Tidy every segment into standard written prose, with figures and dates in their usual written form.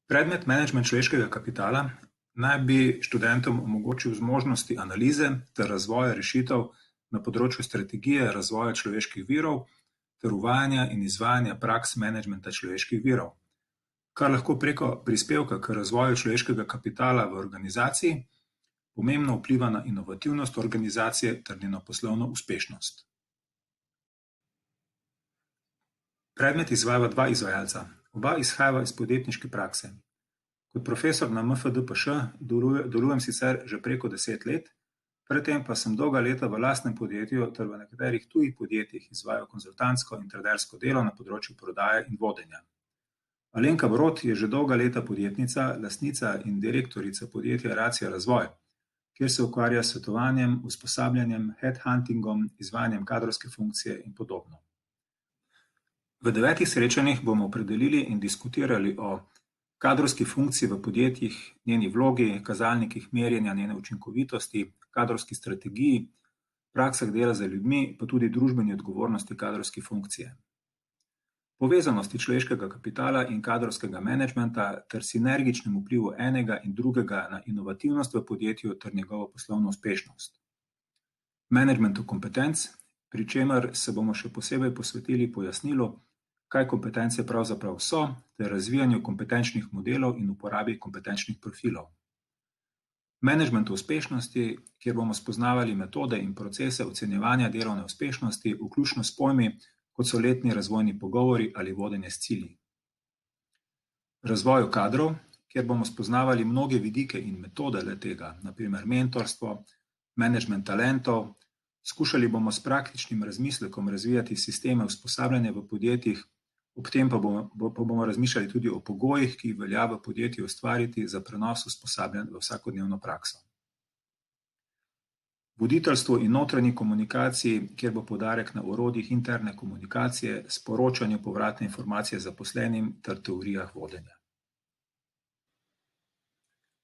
Predmet menedžment človeškega kapitala naj bi študentom omogočil zmožnosti analize ter razvoja rešitev na področju strategije razvoja človeških virov ter uvajanja in izvajanja praks menedžmenta človeških virov, kar lahko preko prispevka k razvoju človeškega kapitala v organizaciji pomembno vpliva na inovativnost organizacije ter njeno poslovno uspešnost. Predmet izvajava dva izvajalca. Oba izhajava iz podjetniške prakse. Kot profesor na MFDPŠ delujem sicer že preko 10 let, predtem pa sem dolga leta v lastnem podjetju ter v nekaterih tujih podjetjih izvajal konzultantsko in tradersko delo na področju prodaje in vodenja. Alenka Brod je že dolga leta podjetnica, lastnica in direktorica podjetja Racija Razvoj, kjer se ukvarja s svetovanjem, usposabljanjem, headhuntingom, izvajanjem kadrovske funkcije in podobno. V 9 srečanjih bomo opredelili in diskutirali o kadrovski funkciji v podjetjih, njeni vlogi, kazalnikih merjenja njene učinkovitosti, kadrovski strategiji, praksah dela z ljudmi, pa tudi družbeni odgovornosti kadrovske funkcije. Povezanosti človeškega kapitala in kadrovskega menedžmenta ter sinergičnem vplivu enega in drugega na inovativnost v podjetju ter njegovo poslovno uspešnost. Menedžmentu kompetenc, pri čemer se bomo še posebej posvetili pojasnilu, kaj kompetence pravzaprav so, ter razvijanju kompetenčnih modelov in uporabi kompetenčnih profilov. Menedžmentu uspešnosti, kjer bomo spoznavali metode in procese ocenjevanja delovne uspešnosti, vključno s pojmi, kot so letni razvojni pogovori ali vodenje s cilji. Razvoju kadrov, kjer bomo spoznavali mnoge vidike in metode le-tega, naprimer mentorstvo, menedžment talentov, skušali bomo s praktičnim razmislekom razvijati sisteme usposabljanja v podjetjih, ob tem pa bomo razmišljali tudi o pogojih, ki jih velja v podjetju ustvariti za prenos usposabljanj v vsakodnevno prakso. Voditeljstvo in notranji komunikaciji, kjer bo poudarek na orodjih interne komunikacije, sporočanju povratne informacije zaposlenim ter teorijah vodenja.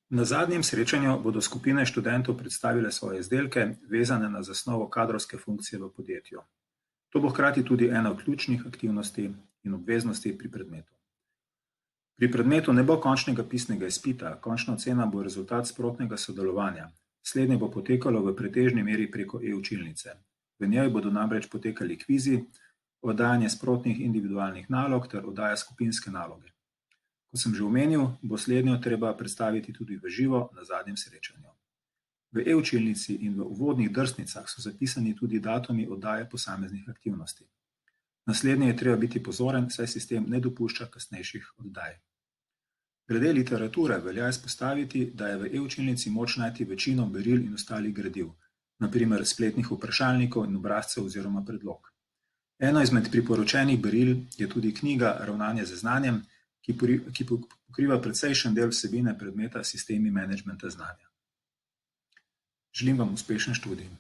Na zadnjem srečanju bodo skupine študentov predstavile svoje izdelke, vezane na zasnovo kadrovske funkcije v podjetju. To bo hkrati tudi ena od ključnih aktivnosti in obveznosti pri predmetu. Pri predmetu ne bo končnega pisnega izpita, končna ocena bo rezultat sprotnega sodelovanja. Slednje bo potekalo v pretežni meri preko e-učilnice. V njej bodo namreč potekali kvizi, oddajanje sprotnih individualnih nalog ter oddaja skupinske naloge. Kot sem že omenil, bo slednjo treba predstaviti tudi v živo na zadnjem srečanju. V e-učilnici in v uvodnih drsnicah so zapisani tudi datumi oddaje posameznih aktivnosti. Na slednje je treba biti pozoren, saj sistem ne dopušča kasnejših oddaj. Glede literature velja izpostaviti, da je v e-učilnici moč najti večino beril in ostalih gradiv, naprimer spletnih vprašalnikov in obrazcev oziroma predlog. Eno izmed priporočenih beril je tudi knjiga Ravnanje z znanjem, ki pokriva precejšen del vsebine predmeta Sistemi menedžmenta znanja. Želim vam uspešen študij.